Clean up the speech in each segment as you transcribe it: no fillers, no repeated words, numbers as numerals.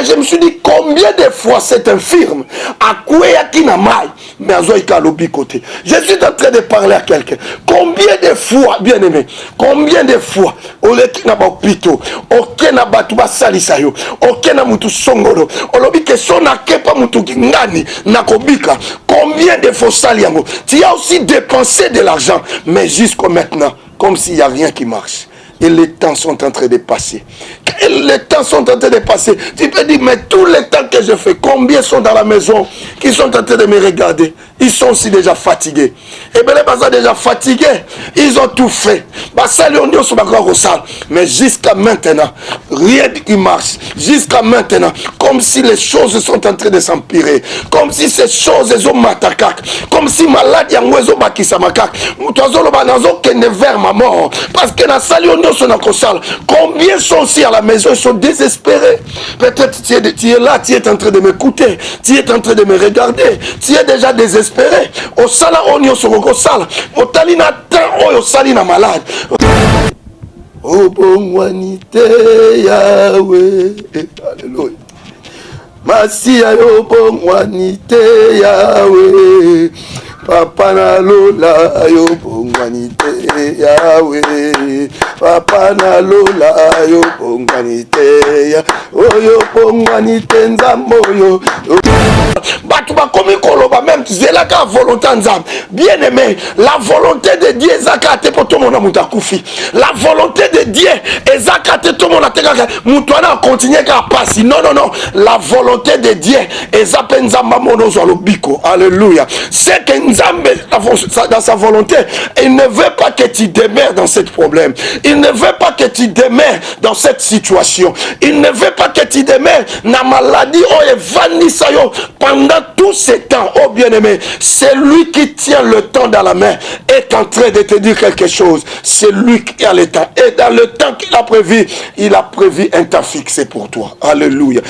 Et je me suis dit, combien de fois cet infirme a coué à Kinamai, mais à Zoïka Lobi côté. Je suis en train de parler à quelqu'un. Combien de fois, bien aimé, combien de fois, au leki na ba hôpital, ok na batu ba salisayo, ok na mutu songolo, olobi que son na kepa mutu ngani na kobika. Combien de fois saliango? Tu as aussi dépensé de l'argent, mais jusqu'à maintenant, comme s'il n'y a rien qui marche. Et les temps sont en train de passer. Et les temps sont en train de passer. Tu peux dire, mais tous les temps que je fais, combien sont dans la maison qui sont en train de me regarder? Ils sont aussi déjà fatigués. Et bien les bazars déjà fatigués, ils ont tout fait. Mais jusqu'à maintenant, rien qui marche. Jusqu'à maintenant, comme si les choses sont en train de s'empirer. Comme si ces choses sont matakak. Comme si malade yangwezo bakisamakak. Mutazolo banazo kene vers ma mort. Parce que na sali combien sont aussi à la maison, ils sont désespérés. Peut-être tu es là, tu es en train de m'écouter, tu es en train de me regarder, tu es déjà désespéré. Au sala onyo soroko sala, au talina tan oyo salina malade. Oh bongwanite Yahweh, alléluia. Masia yo bongwanite Yahweh. Papa na lola yo bongwanite Yahweh. Papa na lola yo bongwanite ya. Oyo bongwanite nzambo yo. Batu bakomi koloba même zelaka volonté nzambe. Bien aimé, la volonté de Dieu ezakate po to mona muta kufi. La volonté de Dieu ezakate to mona tekaka mutu ana continuer ka passer. Non non non, la volonté de Dieu ezape nzamba mono zo lobiko. Alléluia. C'est que nzambe dans sa volonté, il ne veut pas que tu demeures dans ce problème. Il ne veut pas que tu demeures dans cette situation. Il ne veut pas que tu demeures dans la maladie ou evanisa yo pendant tout ce temps. Oh bien-aimé, c'est lui qui tient le temps dans la main est en train de te dire quelque chose. C'est lui qui a le temps. Et dans le temps qu'il a prévu, il a prévu un temps fixé pour toi. Alléluia.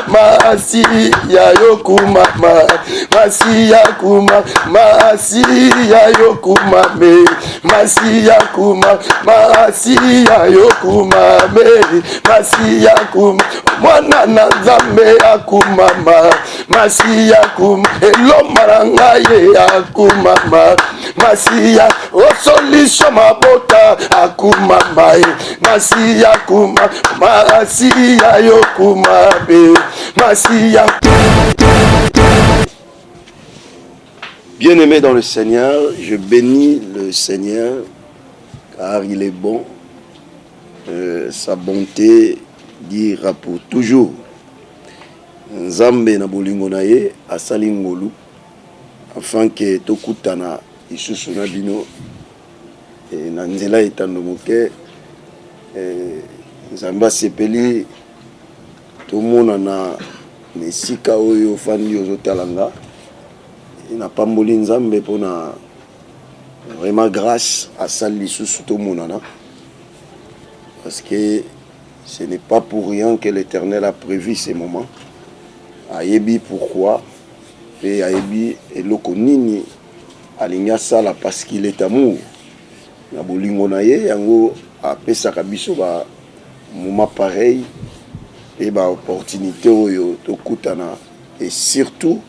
Masiya yokuma masiya kuma masiya yokuma me masiya kuma masiya yokuma me masiya kuma mwana na nzambe akuma masiya kuma elomarangaye akuma masiya osolisho mabota akuma masiya kuma masiya yokuma me masiya. Bien-aimé dans le Seigneur, je bénis le Seigneur car il est bon. Sa bonté dira pour toujours. Nzambe na bolingo na ye asali ngolu afin que tokutana isusu na bino na nzela etando moke Nzambe asepeli tomona na esika oyo fandi ozotalanga na pamboli Nzambe pona vraiment grâce à sali lisusu tomonana parce que ce n'est pas pour rien que l'Éternel a prévu ces moments. Ayebi pourquoi et ayebi eloko nini alinya sala parce qu'il est amour. Na bolingo na ye yango apesaka biso ba moment pareil et ba opportunité oyo tokutana et surtout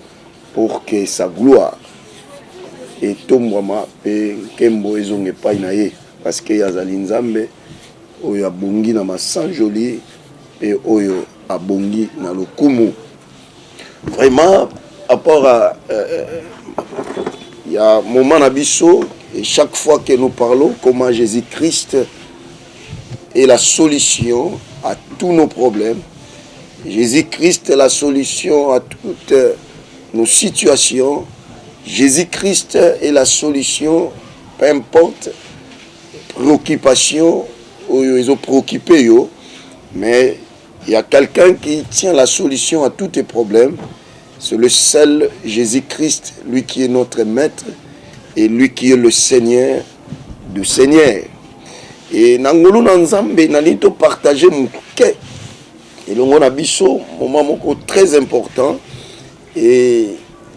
pour que sa gloire et tombwama pe kembo ezonge pai na ye parce que yazali Nzambe oyo abongi na masan joli et oyo abongi na lokumu. Vraiment, à rapport à il y a un moment abisso et chaque fois que nous parlons comment Jésus-Christ est la solution à tous nos problèmes. Jésus-Christ est la solution à toutes nos situations. Jésus-Christ est la solution, peu importe préoccupation où ils ont préoccupé, mais il y a quelqu'un qui tient la solution à tous tes problèmes. C'est le seul Jésus-Christ, lui qui est notre maître et lui qui est le Seigneur du Seigneur. Et nangolo nanzambe nalito partager mon cœur. Et le mon abisso moment moko très important et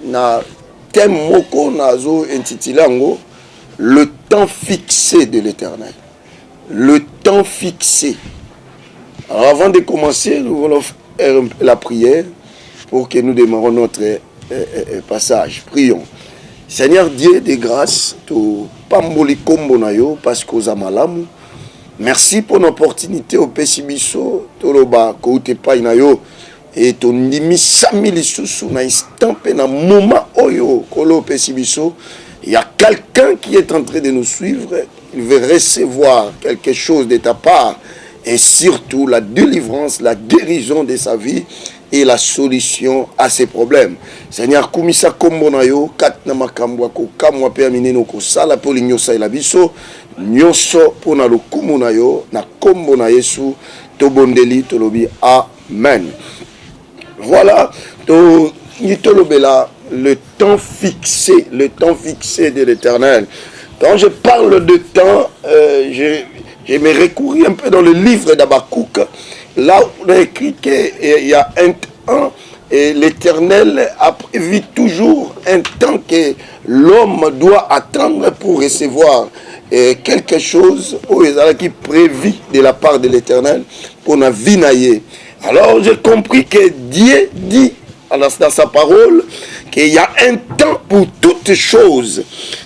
na thème moko nazo intitulango le temps fixé de l'Éternel. Le temps fixé. Alors avant de commencer, nous voulons la prière pour que nous démarrons notre passage. Prions. Seigneur Dieu de grâce, tu pamboli kombo na yo parce que malamu. Merci pour l'opportunité au Pessibiso, Toloba, Koute Painayo, et ton nimi Samili Soussou, na instant, na moment oyo, Kolo Pessibiso. Il y a quelqu'un qui est en train de nous suivre, il veut recevoir quelque chose de ta part, et surtout la délivrance, la guérison de sa vie et la solution à ses problèmes. Seigneur, Kumisa Kombonayo, Katna Makambwako, Kamwa Permineno, Sala Polignosa et la Biso, Nyoso Pona Lokumunayo, Na Kombona Yesu, Tobondeli, Tolobi, Amen. Voilà, Nitolobela, le temps fixé de l'Éternel. Quand je parle de temps, je me recourir un peu dans le livre d'Abakouk. Là, on a écrit qu'il y a un temps, et l'Éternel a prévu toujours un temps que l'homme doit attendre pour recevoir quelque chose qui prévu de la part de l'Éternel pour la vie naïe. Alors, j'ai compris que Dieu dit dans sa parole qu'il y a un temps pour toutes choses.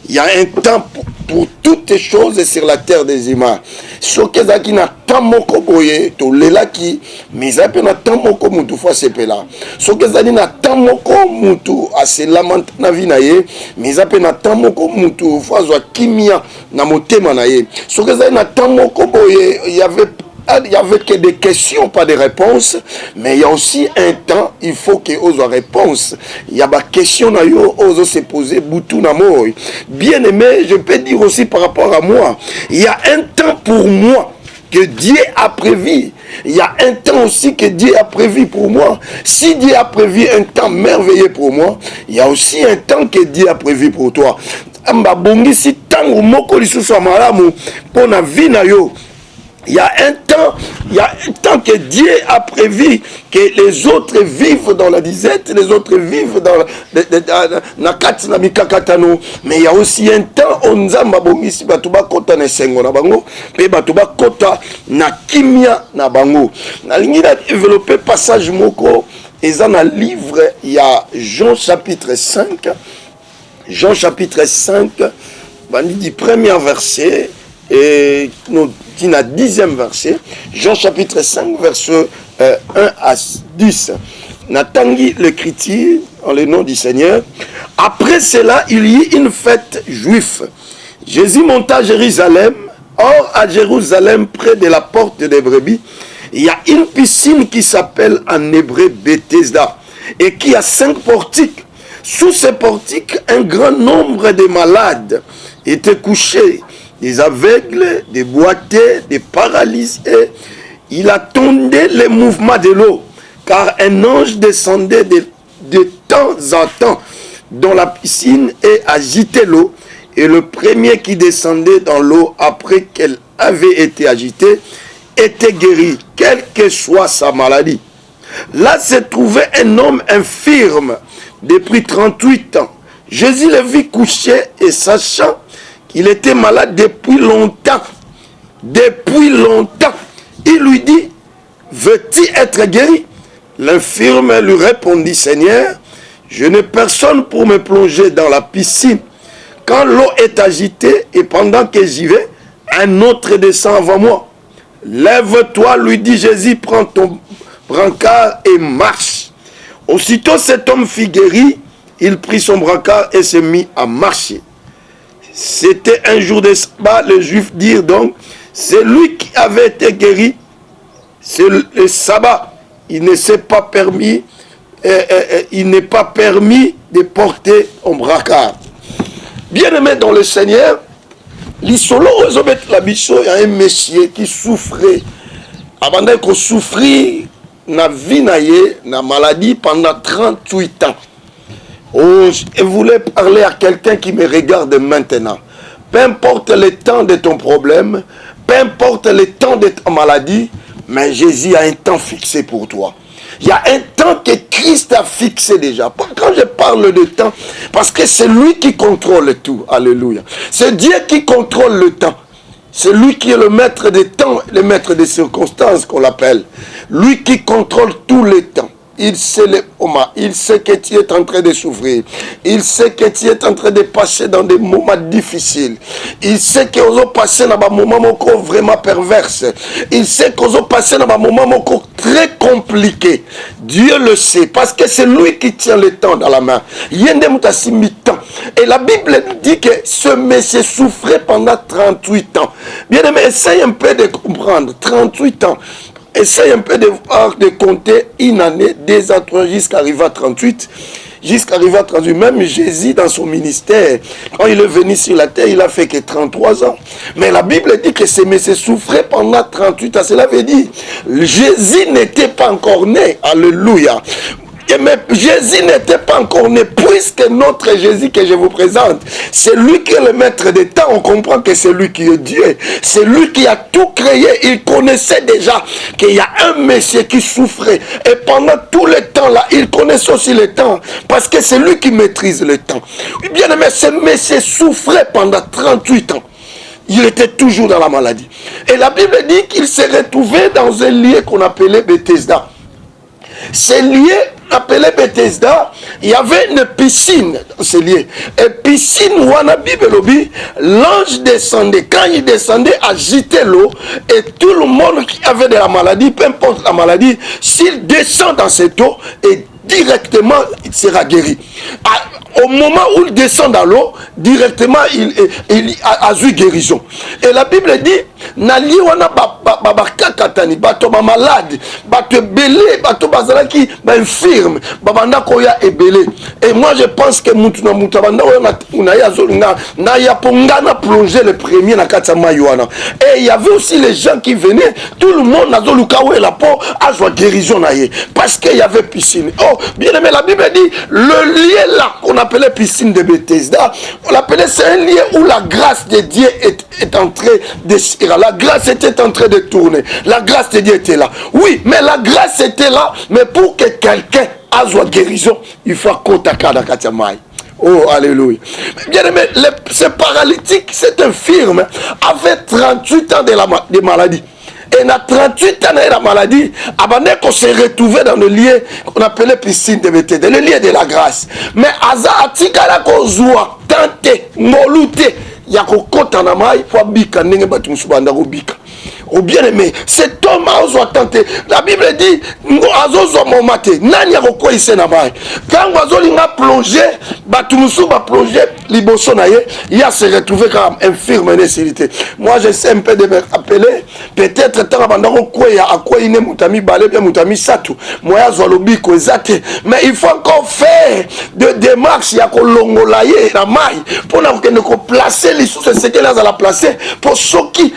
Il y a un temps pour toutes choses sur la terre des humains. Ce qui n'a pas moko boye, to lelaki, mais ça peut n'a pas moko mutu fois sepela. Ce qui n'a pas moko mutu à se lamenter na vie naie, mais ça peut n'a pas moko mutu fois zo kimia na motema naie. Ce qui n'a pas moko boye, il y avait que des questions, pas des réponses, mais il y a aussi un temps, il faut que aux réponses. Il y a des questions aux se poser, boutou na moi. Bien aimé, je peux dire aussi par rapport à moi, il y a un temps pour moi que Dieu a prévu. Il y a un temps aussi que Dieu a prévu pour moi. Si Dieu a prévu un temps merveilleux pour moi, il y a aussi un temps que Dieu a prévu pour toi. Si tango moko lisusu malamu pour na vie na yo. Il y a un temps que Dieu a prévu que les autres vivent dans la disette, les autres vivent dans la katina mikakatano. Mais il y a aussi un temps où on a mabongisi batuba kota na sengo na bango, pe batuba kota na kimia na bango. Na lingi na développer passage moko et dans le livre il y a Jean chapitre 5. Jean chapitre 5, bandi du premier verset et nous dit le 10e verset, Jean chapitre 5, verset 1 à 10. Natangi l'écriture en le nom du Seigneur. Après cela, il y eut une fête juive. Jésus monta à Jérusalem. Or, à Jérusalem, près de la porte des brebis, il y a une piscine qui s'appelle en hébreu Bethesda et qui a 5 portiques. Sous ces portiques, un grand nombre de malades étaient couchés. Des aveugles, des boités, des paralysés. Il attendait les mouvements de l'eau, car un ange descendait de temps en temps dans la piscine et agitait l'eau. Et le premier qui descendait dans l'eau après qu'elle avait été agitée était guéri, quelle que soit sa maladie. Là se trouvait un homme infirme depuis 38 ans. Jésus le vit couché et sachant il était malade depuis longtemps. Depuis longtemps. Il lui dit, veux-tu être guéri? L'infirme lui répondit, Seigneur, je n'ai personne pour me plonger dans la piscine. Quand l'eau est agitée et pendant que j'y vais, un autre descend avant moi. Lève-toi, lui dit Jésus, prends ton brancard et marche. Aussitôt cet homme fut guéri, il prit son brancard et se mit à marcher. C'était un jour de sabbat, les Juifs dirent donc, c'est lui qui avait été guéri, c'est le sabbat. Il ne s'est pas permis, il n'est pas permis de porter un brancard. Bien aimé dans le Seigneur, l'isolo Ozobet Labiso, il y a un monsieur qui souffrait, avant qu'on souffrit, na vie na maladie pendant 38 ans. Oh, je voulais parler à quelqu'un qui me regarde maintenant. Peu importe le temps de ton problème, peu importe le temps de ta maladie, mais Jésus a un temps fixé pour toi. Il y a un temps que Christ a fixé déjà. Quand je parle de temps, parce que c'est lui qui contrôle tout. Alléluia. C'est Dieu qui contrôle le temps. C'est lui qui est le maître des temps, le maître des circonstances qu'on l'appelle. Lui qui contrôle tous les temps. Il sait les moments, il sait que tu es en train de souffrir. Il sait que tu es en train de passer dans des moments difficiles. Il sait que vous passez dans des moments vraiment perverses. Il sait que vous passez dans des moments très compliqués. Dieu le sait, parce que c'est lui qui tient le temps dans la main. Et la Bible dit que ce monsieur souffrait pendant 38 ans. Bien aimé, essaye un peu de comprendre. 38 ans. Essaye un peu de voir, de compter une année, 2 ans, 3 jusqu'à arriver à 38. Jusqu'à arriver à 38. Même Jésus, dans son ministère, quand il est venu sur la terre, il a fait que 33 ans. Mais la Bible dit que ces messieurs souffraient pendant 38 ans. Cela veut dire, Jésus n'était pas encore né. Alléluia. Mais Jésus n'était pas encore né, puisque notre Jésus que je vous présente, c'est lui qui est le maître des temps. On comprend que c'est lui qui est Dieu. C'est lui qui a tout créé. Il connaissait déjà qu'il y a un Messie qui souffrait. Et pendant tout le temps là, il connaissait aussi le temps. Parce que c'est lui qui maîtrise le temps. Bien aimé, ce Messie souffrait pendant 38 ans. Il était toujours dans la maladie. Et la Bible dit qu'il s'est retrouvé dans un lieu qu'on appelait Bethesda. Ce lieu appelé Bethesda, il y avait une piscine dans ce lieu. Et piscine où la Bible dit, l'ange descendait. Quand il descendait, agitait l'eau. Et tout le monde qui avait de la maladie, peu importe la maladie, s'il descend dans cette eau, et directement, il sera guéri. Au moment où il descend dans l'eau, directement, il a eu guérison. Et la Bible dit, Nali wana babakakatani, bato ba malade, bato belé, bato bazalaki, ba infirme, babanda koya ebelé. Et moi je pense que mutuna mutabanda na ya zolinga, na ya pongana plongé le premier na katama yoana. Et il y avait aussi les gens qui venaient, tout le monde na zolukawe la peau a joie guérison na ye, parce qu'il y avait piscine. Oh, bien aimé, la Bible dit, le lieu là qu'on appelait piscine de Bethesda, on l'appelait, c'est un lieu où la grâce de Dieu est entrée de la grâce était en train de tourner. La grâce de Dieu était là. Oui, mais la grâce était là. Mais pour que quelqu'un ait une guérison, il faut kontaka da katamai. Oh, alléluia. Bien aimé, ce paralytique, cet infirme, avait 38 ans de maladie. Et dans 38 ans de la maladie, avant qu'on s'est retrouvé dans le lieu qu'on appelait piscine de Bethesda, le lieu de la grâce. Mais Aza atikala kozua, tante, moluté. Il y a kokota na mai pour bika nenge batu musubanda bika. Ou bien aimé, cet homme a osé tenter. La Bible dit, azozo momate, nani yako ise na mai. Quand wazoli nga plongé, batu musuba plongé, liboso na ye, il a se retrouvé comme infirme nécessité. Moi je sais un peu de me rappeler, peut-être tant abandon quoi ya akwa ine mutami balé bien mutami satu. Moi ya lobi ko ezate, mais il faut encore faire de démarches ya ko longola ye na mai pour na ko placer les sous ce qu'elle a la placer pour ceux qui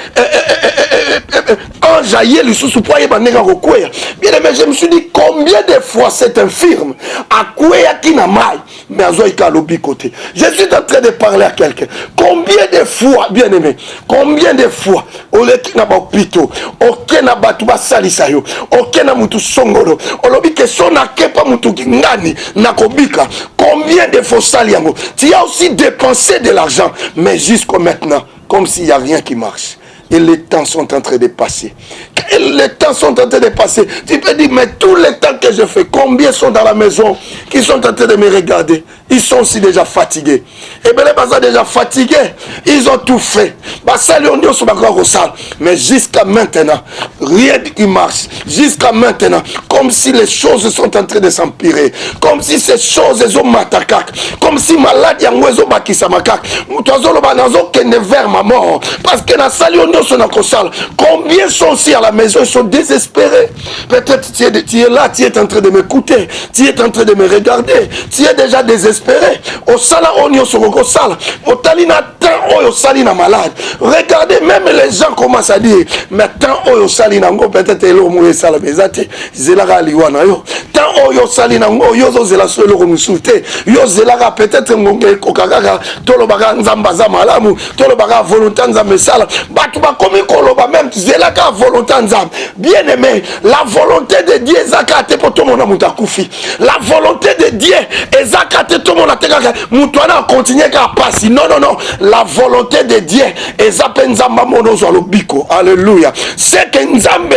enjaillé le sous-poids. Bien aimé, je me suis dit combien de fois cet infirme a coué à qui n'a mal, mais à Zoïka l'obi côté. Je suis en train de parler à quelqu'un. Combien de fois, bien aimé, combien de fois, au lieu qu'il n'a pas pito, aucun n'a pas tout salisayo, aucun n'a mutu songoro, au lobby que son n'a pas mutu ngani, n'a kobika. Combien de fois saliango? Tu as aussi dépensé de l'argent, mais jusqu'à maintenant, comme s'il n'y a rien qui marche. Et les temps sont en train de passer. Et les temps sont en train de passer. Tu peux dire, mais tous les temps que je fais, combien sont dans la maison qui sont en train de me regarder? Ils sont aussi déjà fatigués. Et bien les bazars déjà fatigués, ils ont tout fait. Mais jusqu'à maintenant, rien qui marche. Jusqu'à maintenant, comme si les choses sont en train de s'empirer. Comme si ces choses sont matakak. Comme si malade yangwezo bakisamakak. Mutazolo banazo kene vers ma mort. Parce que na sali on son akosal. Combien sont aussi à la maison, ils sont désespérés. Peut-être tu es là, tu es en train de m'écouter. Tu es en train de me regarder. Tu es déjà désespéré. Au sala on y au sala. Au talina tant au salina malade. Regardez, même les gens commencent à dire, mais tant au salina ngo peut-être l'eau mourir sala bezate. Zelara liwana yo. Tant au salina ngo yo zela solo musulte. Yo zelara peut-être ngongé kokagaga tolo baga nzambaza malamu tolo baga volonté nzambe sala batu ba komi koloba même zela ka volonté nzambe bien aimé la volonté de Dieu ezaka te poto mona muta kufi la volonté de Dieu ezaka te to mona tekaka mutu ana continuer ka passer non la volonté de Dieu ezapa nzamba mono zo lobiko alléluia c'est que nzambe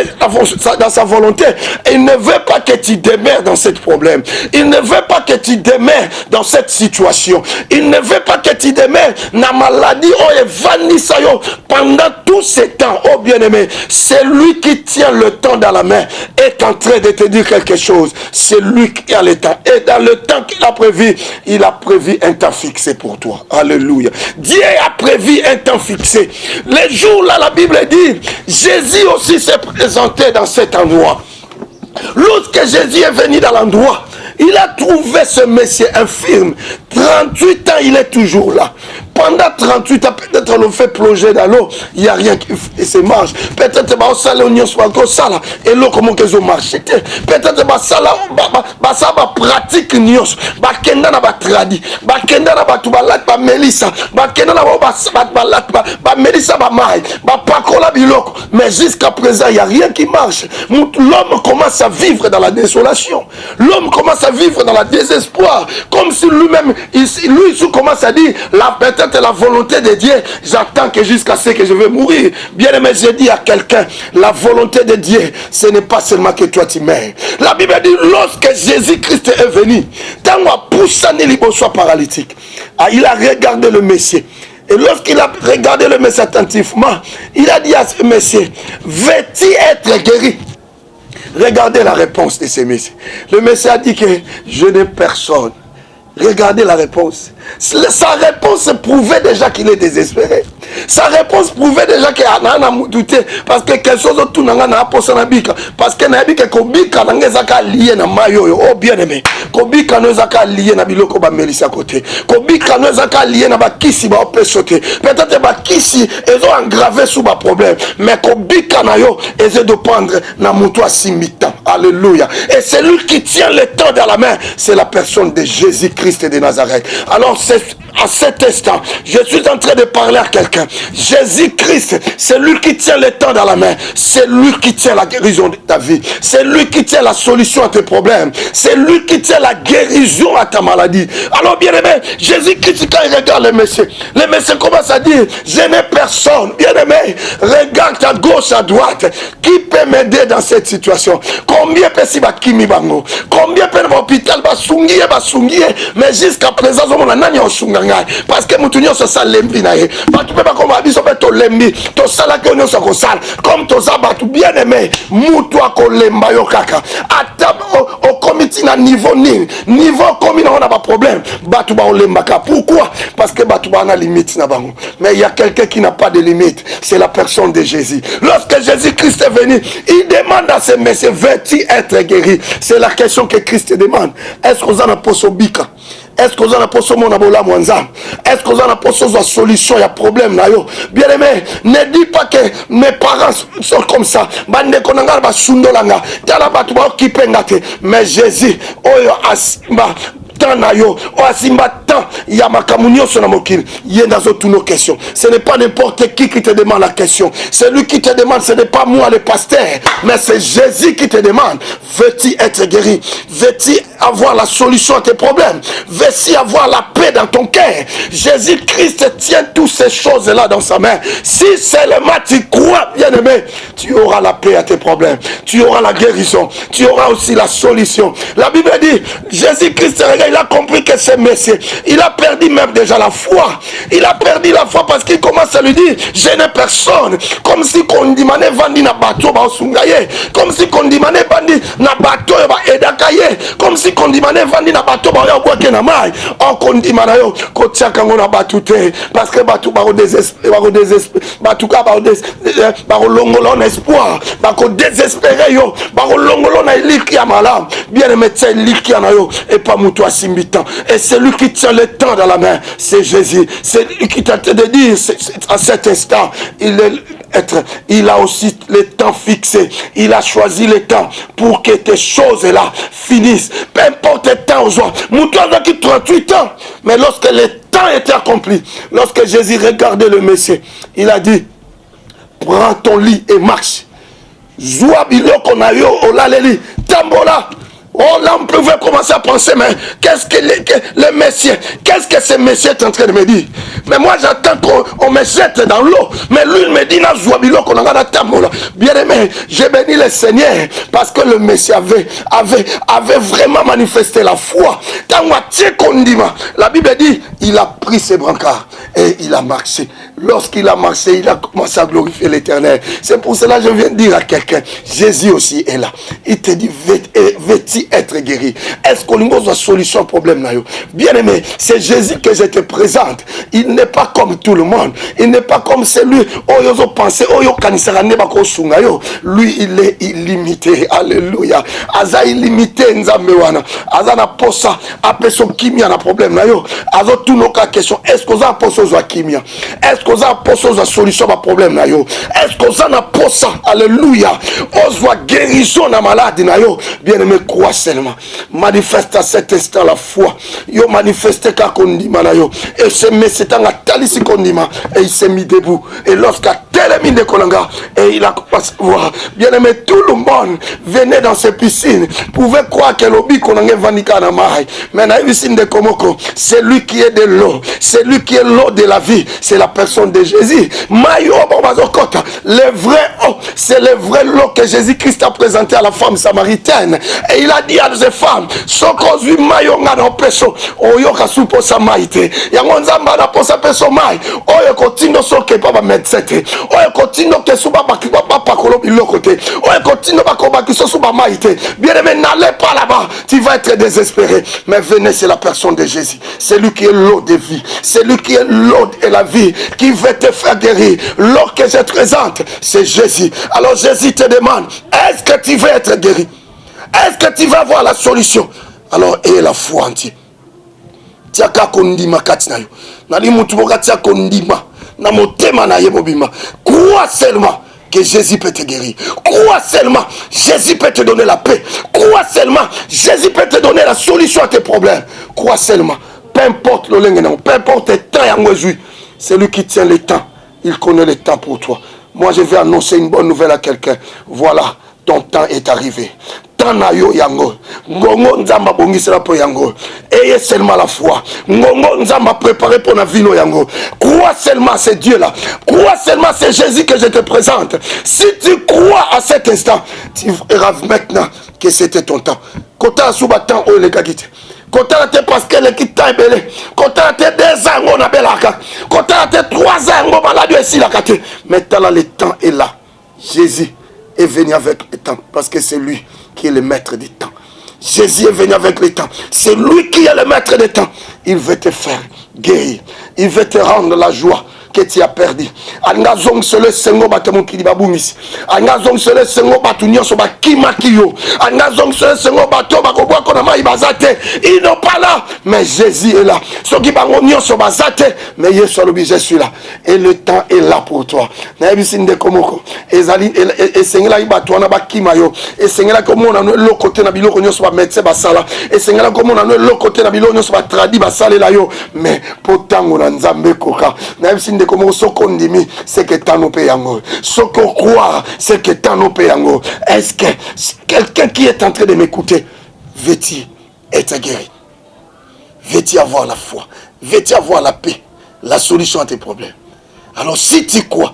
dans sa volonté il ne veut pas que tu demeures dans ce problème il ne veut pas que tu demeures dans cette situation il ne veut pas que tu demeures na maladie oh evanisa yo pendant tout ce temps oh bien-aimé c'est lui qui tient le temps dans la main est en train de te dire quelque chose c'est lui qui a le temps et dans le temps qu'il a prévu il a prévu un temps fixé pour toi alléluia Dieu a prévu un temps fixé les jours là la Bible dit Jésus aussi s'est présenté dans cet endroit lorsque Jésus est venu dans l'endroit il a trouvé ce monsieur infirme 38 ans il est toujours là pendant 38 ans, peut-être on le fait plonger dans l'eau, il n'y a rien qui se marche. Peut-être que ça l'oignon soit ça et l'eau comment qu'ils ont marché. Peut-être que ça va pratique nios, ba kenda na ba tradi, ba kenda na ba tubalat ba melissa, ba kenda na ba melissa ba mai, ba pakola biloko. Mais jusqu'à présent, il n'y a rien qui marche. L'homme commence à vivre dans la désolation. L'homme commence à vivre dans la désespoir, comme si lui-même, lui commence à dire peut-être la volonté de Dieu, j'attends que jusqu'à ce que je vais mourir. Bien aimé, j'ai dit à quelqu'un, la volonté de Dieu, ce n'est pas seulement que toi tu meurs. La Bible dit, lorsque Jésus-Christ est venu, tant qu'on soit paralytique, il a regardé le Messie. Et lorsqu'il a regardé le Messie attentivement, il a dit à ce Messie, veux-tu être guéri? Regardez la réponse de ce Messie. Le Messie a dit que je n'ai personne. Regardez la réponse. Sa réponse prouvait déjà qu'il est désespéré. Sa réponse prouvait déjà qu'il a douté. Parce que quelque chose autour n'a pas de parce que n'a dit que Kobika n'a pas lié na mayo. Oh bien aimé. Kobika n'a pas lié na biloko ba melisa côté. Kobika n'a pas lié na ba kisi ba opé sauter. Peut-être ba kisi ils ont aggravé sous ba problème. Mais Kobika na yo essaie de prendre na muto simita. Alléluia. Et c'est lui qui tient le temps dans la main. C'est la personne de Jésus-Christ de Nazareth. Alors c'est à cet instant, je suis en train de parler à quelqu'un. Jésus-Christ, c'est lui qui tient le temps dans la main. C'est lui qui tient la guérison de ta vie. C'est lui qui tient la solution à tes problèmes. C'est lui qui tient la guérison à ta maladie. Alors bien aimé, Jésus-Christ, quand il regarde le Messie commence à dire, je n'ai personne. Bien aimé, regarde à gauche, à droite. Qui peut m'aider dans cette situation? Combien peut s'y kimi bango? Combien peut l'hôpital basungiye, mais jusqu'à présent, on a nani en sungangai. Parce que nous tenons ça lembi na ye. Tu peux pas comme abiso pe to lembi, to sala que on so ko sala. Comme to ça batu bien aimé, mutu ko lemba yo kaka. Ata au comité na niveau comme on a pas problème. Batu ba lemba ka. Pourquoi? Parce que batu ba na limite na bango. Mais il y a quelqu'un qui n'a pas de limite, c'est la personne de Jésus. Lorsque Jésus-Christ est venu, il demande à ce messieurs, veux-tu être guéri? C'est la question que Christ demande. Est-ce que vous en avez posobika? Est-ce que vous en avez posé mon abola mwanza? Est-ce que vous en avez posé la solution? Il y a problème là yo. Bien aimé, ne dis pas que mes parents sont comme ça. Bande konanga ba sundolanga. Tala batu ba occupé ngate. Mais Jésus, oyo asimba Tanayo, Oasimba tant, Yamakamunyo Sonamokil, Yendazo tous nos questions. Ce n'est pas n'importe qui te demande la question. Celui qui te demande, ce n'est pas moi le pasteur, mais c'est Jésus qui te demande. Veux-tu être guéri? Veux-tu avoir la solution à tes problèmes? Veux-tu avoir la paix dans ton cœur? Jésus-Christ tient toutes ces choses-là dans sa main. Si seulement tu crois, bien aimé, tu auras la paix à tes problèmes. Tu auras la guérison. Tu auras aussi la solution. La Bible dit, Jésus-Christ, il a compris que c'est Messie. Il a perdu même déjà la foi. Il a perdu la foi parce qu'il commence à lui dire, je n'ai personne. Comme si qu'on demandait vandi na bateau ba osungaye. Comme si qu'on demandait vandi na bateau ba edakaye. Comme si qu'on demandait vandi na bateau ba ya boake na mai. On qu'on demande yo ko tiaka ngona batute parce que bateau ba désespéré, bateau ka ba longolo na espoir, ba ko désespéré yo, ba longolo na liki ya malam. Bien aimé tse liki na yo et pas muto simbitan. Et c'est lui qui tient le temps dans la main, c'est Jésus. C'est lui qui t'a de dire à cet instant, il est être. Il a aussi le temps fixé. Il a choisi le temps pour que tes choses-là finissent. Peu importe le temps aujourd'hui. Moutoua qui 38 ans. Mais lorsque le temps était accompli, lorsque Jésus regardait le Messie, il a dit, prends ton lit et marche. Zoua biloko na yo olaleli tambola. Oh là on pouvait commencer à penser, mais qu'est-ce que le Messie, qu'est-ce que ce Messie est en train de me dire? Mais moi j'attends qu'on me jette dans l'eau. Mais lui il me dit na zoua biloko na ngana tambola. Bien aimé, j'ai béni le Seigneur parce que le Messie avait vraiment manifesté la foi. La Bible dit, il a pris ses brancards et il a marché. Lorsqu'il a marché, il a commencé à glorifier l'Éternel. C'est pour cela que je viens de dire à quelqu'un, Jésus aussi est là. Il te dit, veux-tu être guéri? Est-ce qu'on a une solution au problème? Bien aimé, c'est Jésus que je te présente. Il n'est pas comme tout le monde. Il n'est pas comme celui lui, il est illimité. Alléluia. Aza illimité nzambewana. Aza na posa apeso kimia na problème na yo. Azo tunoka question, est-ce que ça posa za kimia? Est-ce que ça posa za solution à problème na yo? Est-ce que ça na posa? Alléluia. Ozwa guérison na malade na yo. Bien-aimé, crois seulement. Manifeste à cet instant la foi. Yo manifeste ka kondima na yo. Et ce messie tanga talisi kondima et il s'est mis debout. Et lorsqu'à télémine de Kolanga et il a commencé à voir. Bien-aimé, tout le monde venait dans ces piscines. Pouvait croire que l'obi Kolanga vandika na mai. Mais dans les piscines de Komoko, c'est lui qui est de l'eau. C'est lui qui est l'eau de la vie. C'est la personne de Jésus. Maïo Bobazokota. Le vrai eau, c'est le vrai l'eau que Jésus-Christ a présenté à la femme samaritaine. Et il a dit à ces femmes, Sokozu Mayo Ngano Peso, Oyoka Supo Samaite. Yangonzamba na posa peso mai. Oyo kotino soke papa medsete. Oyo kotino ke suba papa kolobi lokote. Oyo kotino bakoba ki suba maite. Bien aimé, n'allez pas là-bas. Tu vas être désespéré. Mais venez, c'est la personne de Jésus. C'est lui qui est l'eau de vie. C'est lui qui est l'eau et la vie. Qui veut te faire guérir. L'eau que je te présente, c'est Jésus. Alors Jésus te demande, est-ce que tu veux être guéri? Est-ce que tu vas avoir la solution? Alors aie la foi en Dieu. Tiaka kondima katina yo. Nali mutu boka tia kondima. Na motema na ye mobima. Crois seulement que Jésus peut te guérir. Crois seulement, Jésus peut te donner la paix. Crois seulement, Jésus peut te donner la solution à tes problèmes. Crois seulement. Peu importe le lingue, peu importe le temps, c'est lui qui tient le temps. Il connaît le temps pour toi. Moi, je vais annoncer une bonne nouvelle à quelqu'un. Voilà, ton temps est arrivé. Tanayo yango. Ngongo nzamba bongisela po yango. Ayez seulement la foi. Ngongo nzamba préparé pour la vie yango. Crois seulement c'est Dieu là. Crois seulement c'est Jésus que je te présente. Si tu crois à cet instant, tu verras maintenant que c'était ton temps. Kota asuba temps o le gagite. Kota te parce que le kita belé. Kota te 2 ans on a belaka. Kota te 3 ans on malade ici la kate. Maintenant le temps est là. Jésus est venu avec le temps parce que c'est lui qui est le maître des temps. Jésus est venu avec le temps. C'est lui qui est le maître des temps. Il veut te faire guérir. Il veut te rendre la joie que tu as perdu. Angazong sele sengo batemo kidi babumisi. Angazong sele sengo batunyo so bakima kiyo. Angazong sele sengo bato bakobwa kona mai bazate. Ils n'ont pas là, mais Jésus est là. So ki bangonyo so bazate, mais Yesu lobi je suis là. Et le temps est là pour toi. Na ebisinde komoko. Ezali et sengela ibato na bakima yo. Et sengela komona no lo côté na biloko nyo so ba médecin basala. Et sengela komona no lo côté na biloko nyo so ba tradi basale la yo. Mais potango na nzambe koka. Na ebisinde comme sokondimi c'est que t'en payango soko croire c'est que t'en payango. Est-ce que quelqu'un qui est en train de m'écouter veut-il être guéri? Veut-il avoir la foi? Veut-il avoir la paix, la solution à tes problèmes? Alors si tu crois,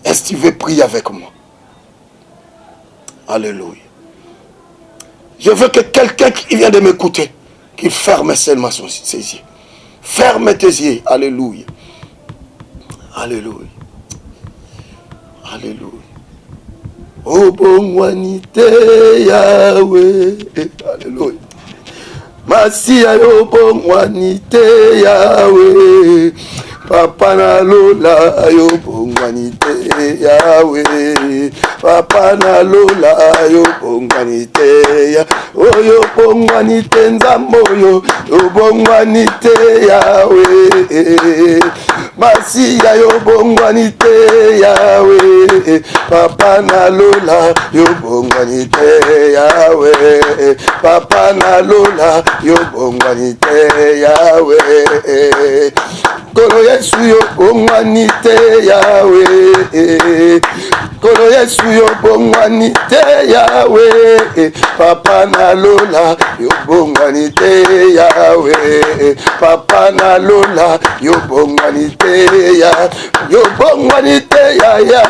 est-ce que tu veux prier avec moi? Alléluia. Je veux que quelqu'un qui vient de m'écouter qui ferme seulement ses yeux. Ferme tes yeux. Alléluia. Alléluia. Alléluia. Oh bon wanite Yahweh. Alléluia. Masia yo bon wanite Yahweh. Papa na lola yo bon wanite Yahweh. Papa na lola yo bon wanite ya. Oh yo bon wanite nzambo yo. Yo bon wanite Yahweh. Masia yo bon wanite Yahweh. Papa nalola yobongwanite Yahweh. Papa nalola yobongwanite Yahweh. Kolo Yesu yobongwanite Yahweh. Kolo Yesu yobongwanite Yahweh. Papa nalola yobongwanite Yahweh. Papa nalola yobongwanite ya yobongwanite ya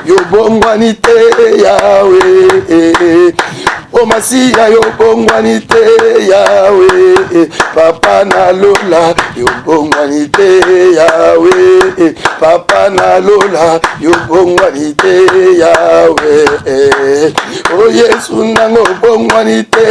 yobongwanite Yahweh. O Masia yobongwanite Yahweh. Papa nalola yobongwanite Yahweh. Papa nalola yobongwanite Yahweh. Oh Yesu nango bongwanite.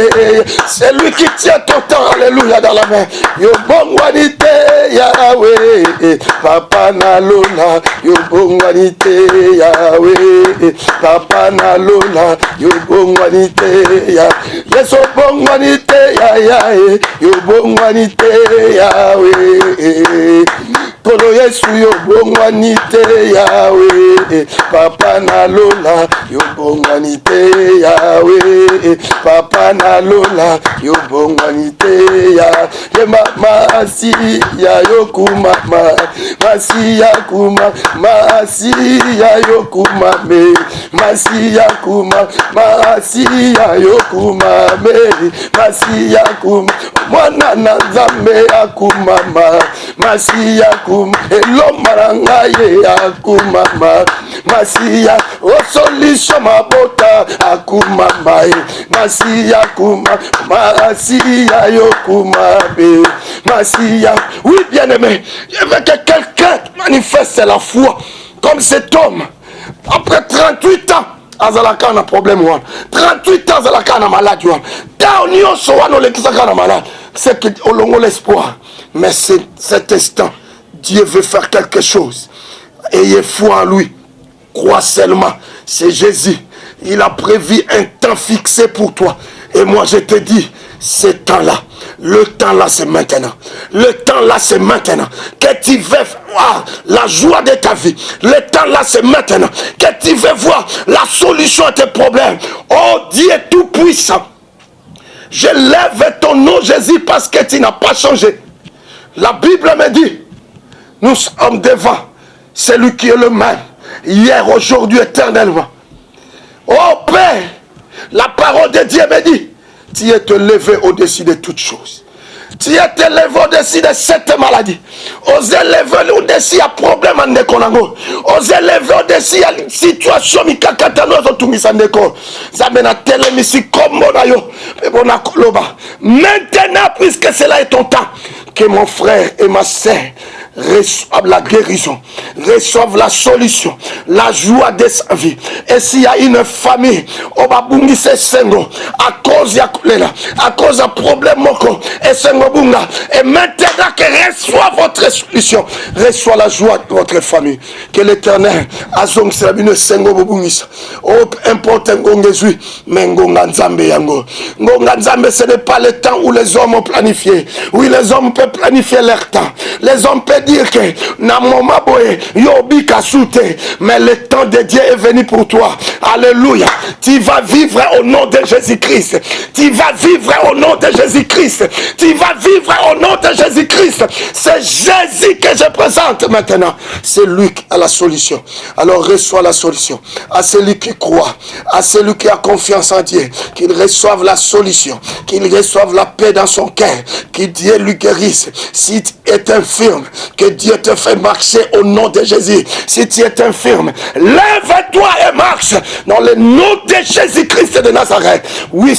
C'est lui qui tient ton temps, alléluia, dans la main. Yobongwanite Yahweh. Papa nalola yobongwanite Yahweh. Papa nalola yobongwanite ya Yesu bongwanite ya yobongwanite Yahweh. Kolo Yesu yobongwanite Yahweh. Papa nalola yobongwanite Yahweh. Papa nalola yobongwanite ya masi ya yokuma masi ya kuma masi ya yokuma me masi ya kuma masi ya yokuma me masi ya kuma mwana na Nzambe akuma masi ya kuma elomaranga ye akuma masi ya osolution mabota akuma masi ya kuma masi ya yokuma be masi ya. Oui bien aimé, je veux que quelqu'un manifeste la foi comme cet homme après 38 ans. Azalaka na problème wana 38 ans azalaka na maladie wana ta nyonso wana olekisaka na malade. C'est que olongo l'espoir, mais cet instant Dieu veut faire quelque chose. Ayez foi en lui, crois seulement, c'est Jésus. Il a prévu un temps fixé pour toi. Et moi je te dis, ce temps-là, le temps là c'est maintenant. Le temps là c'est maintenant. Que tu veux voir la joie de ta vie. Le temps là c'est maintenant. Que tu veux voir la solution à tes problèmes. Oh Dieu tout puissant. Je lève ton nom Jésus parce que tu n'as pas changé. La Bible me dit, nous sommes devant celui qui est le même. Hier, aujourd'hui, éternellement. Oh Père, la parole de Dieu me dit, tu es te levé au-dessus de toutes choses. Tu es te levé au-dessus de cette maladie. Osez lever au-dessus à problème en Nekonango. Osez lever au-dessus à situation mikakatano zotumisa Neko. Zamena telemisi comme monayo. Maintenant, puisque cela est ton temps, que mon frère et ma sœur reçoivent la guérison, reçoivent la solution, la joie de sa vie. Et s'il y a une famille, Obabungi se sengo, à cause de à cause d'un problème moko, et sengo bunga, et maintenant que reçoit votre solution, reçoit la joie de votre famille. Que l'Éternel azong serabine sengo bubungisa. Oh, importe ngongezui, mais ngonga nzambe yango. Ngonga nzambe, ce n'est pas le temps où les hommes ont planifié. Oui, les hommes peuvent planifier leur temps. Les hommes peuvent dire que na moma boye yobi kasute, mais le temps de Dieu est venu pour toi. Alléluia. Tu vas vivre au nom de Jésus-Christ. Tu vas vivre au nom de Jésus-Christ. Tu vas vivre au nom de Jésus-Christ. C'est Jésus que je présente maintenant. C'est lui qui a la solution. Alors reçois la solution. À celui qui croit, à celui qui a confiance en Dieu, qu'il reçoive la solution, qu'il reçoive la paix dans son cœur, que Dieu lui guérisse. Si tu es infirme, que Dieu te fait marcher au nom de Jésus. Si tu es infirme, lève-toi et marche dans le nom de Jésus-Christ de Nazareth. Oui,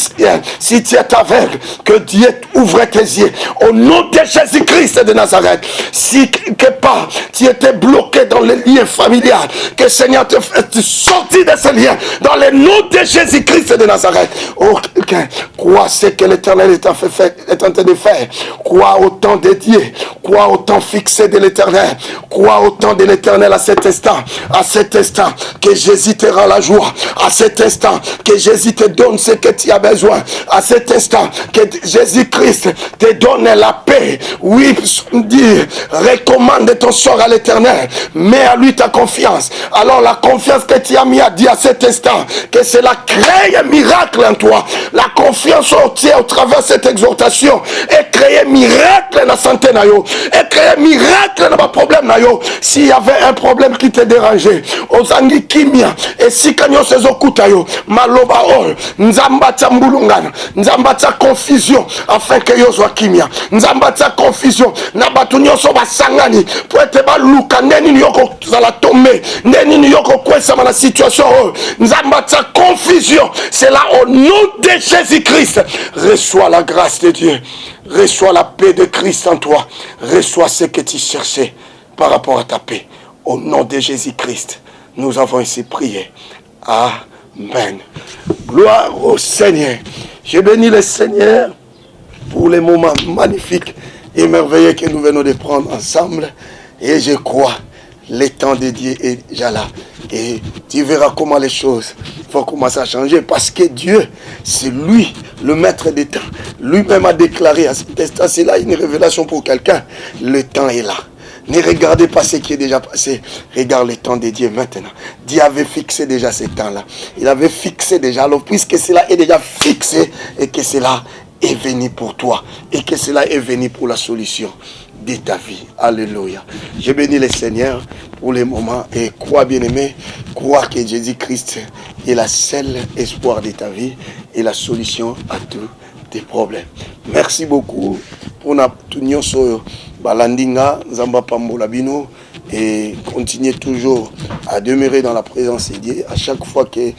si tu es aveugle, que Dieu ouvre tes yeux au nom de Jésus-Christ de Nazareth. Si quelque part tu étais bloqué dans les liens familiaux, que le Seigneur te fasse sortir de ce lien dans le nom de Jésus-Christ de Nazareth. Oh, crois ce que l'Éternel est en train de faire. Crois au temps de Dieu, crois au temps fixé de l'Éternel, crois au temps de l'Éternel à cet instant, que Jésus te rend la joie, toi. À cet instant, que Jésus te donne ce que tu as besoin. À cet instant, que Jésus-Christ te donne la paix. Oui, dis, recommande ton sort à l'Éternel. Mets à lui ta confiance. Alors la confiance que tu as mis à dire à cet instant, que cela crée un miracle en toi. La confiance au travers de cette exhortation et créer miracle dans la santé nayo. Et créer miracle dans ma problème nayo. S'il y avait un problème qui te dérangeait, ozangi kimia et si kanyo sezo kutayo maloba ol nzambata mbulungana nzambata confusion afin que yo soit kimia nzambata confusion na batu nyonso basangani pour être baluka ndeni nyoko zala tomber ndeni nyoko kwesa na situation nzambata confusion. C'est là au nom de Jésus-Christ. Reçois la grâce de Dieu, reçois la paix de Christ en toi, reçois ce que tu cherchais par rapport à ta paix. Au nom de Jésus-Christ, nous avons ainsi prié. Amen. Gloire au Seigneur. Je bénis le Seigneur pour les moments magnifiques et merveilleux que nous venons de prendre ensemble. Et je crois, le temps de Dieu est déjà là. Et tu verras comment les choses vont commencer à changer. Parce que Dieu, c'est lui, le maître des temps. Lui-même a déclaré à cet instant, c'est là une révélation pour quelqu'un. Le temps est là. Ne regardez pas ce qui est déjà passé. Regarde le temps de Dieu maintenant. Dieu avait fixé déjà ce temps-là. Il avait fixé déjà. Alors puisque cela est déjà fixé et que cela est venu pour toi et que cela est venu pour la solution de ta vie. Alléluia. Je bénis le Seigneur pour les moments et crois bien aimé, crois que Jésus-Christ est la seule espoir de ta vie et la solution à tous tes problèmes. Merci beaucoup pour notre union sur Balandinga, Zamba Pambola Bino et continuez toujours à demeurer dans la présence de Dieu. À chaque fois que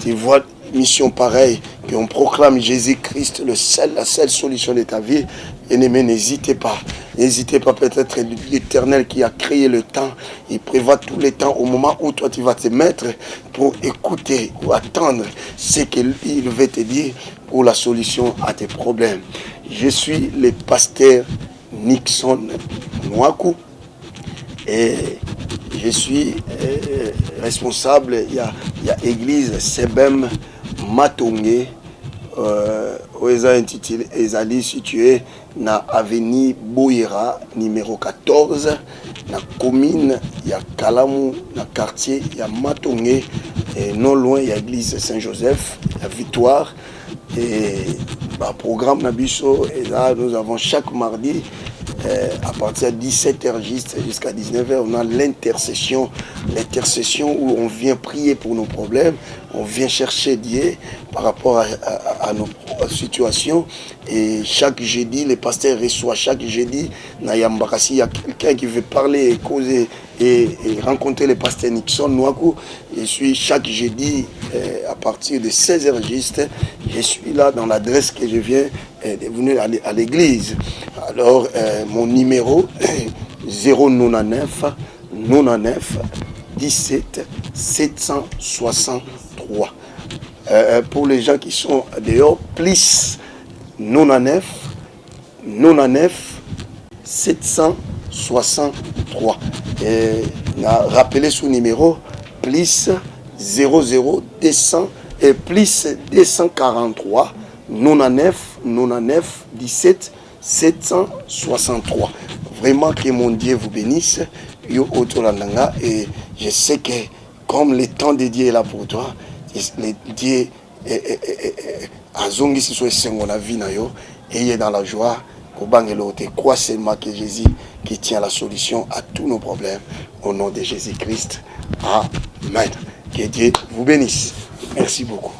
tu vois une mission pareille, qu'on proclame Jésus-Christ, la seule solution de ta vie, bien-aimé, n'hésitez pas. N'hésitez pas, peut-être l'Éternel qui a créé le temps, il prévoit tout le temps au moment où toi tu vas te mettre pour écouter ou attendre ce qu'il veut te dire pour la solution à tes problèmes. Je suis le pasteur Nixon Nwaku et je suis responsable, il y a église Sebem Matongé, Ezali situé na avenue Boyera numéro 14 na commune ya Kalamu na quartier ya Matongé et non loin ya église Saint-Joseph la Victoire et programme Nabiso et là nous avons chaque mardi à partir de 17h jusqu'à 19h, on a l'intercession où on vient prier pour nos problèmes, on vient chercher Dieu par rapport à nos situations. Et chaque jeudi, le pasteur reçoit chaque jeudi, il y a quelqu'un qui veut parler et causer et rencontrer le pasteur Nixon Nwaku. Je suis chaque jeudi à partir de 16h juste, je suis là dans l'adresse que je viens de venir à l'église. Alors, mon numéro est 099 99 17 763. Pour les gens qui sont dehors, plus 99 99 763. Rappelez ce numéro, plus 00 200 et plus 243 99 99 17 763. Vraiment que mon Dieu vous bénisse. Yo Otolandanga, et je sais que comme le temps de Dieu est là pour toi, le Dieu a zongi si soit sengo na vie na yo et il est dans la joie. Crois seulement que Jésus qui tient la solution à tous nos problèmes. Au nom de Jésus-Christ. Amen. Que Dieu vous bénisse. Merci beaucoup.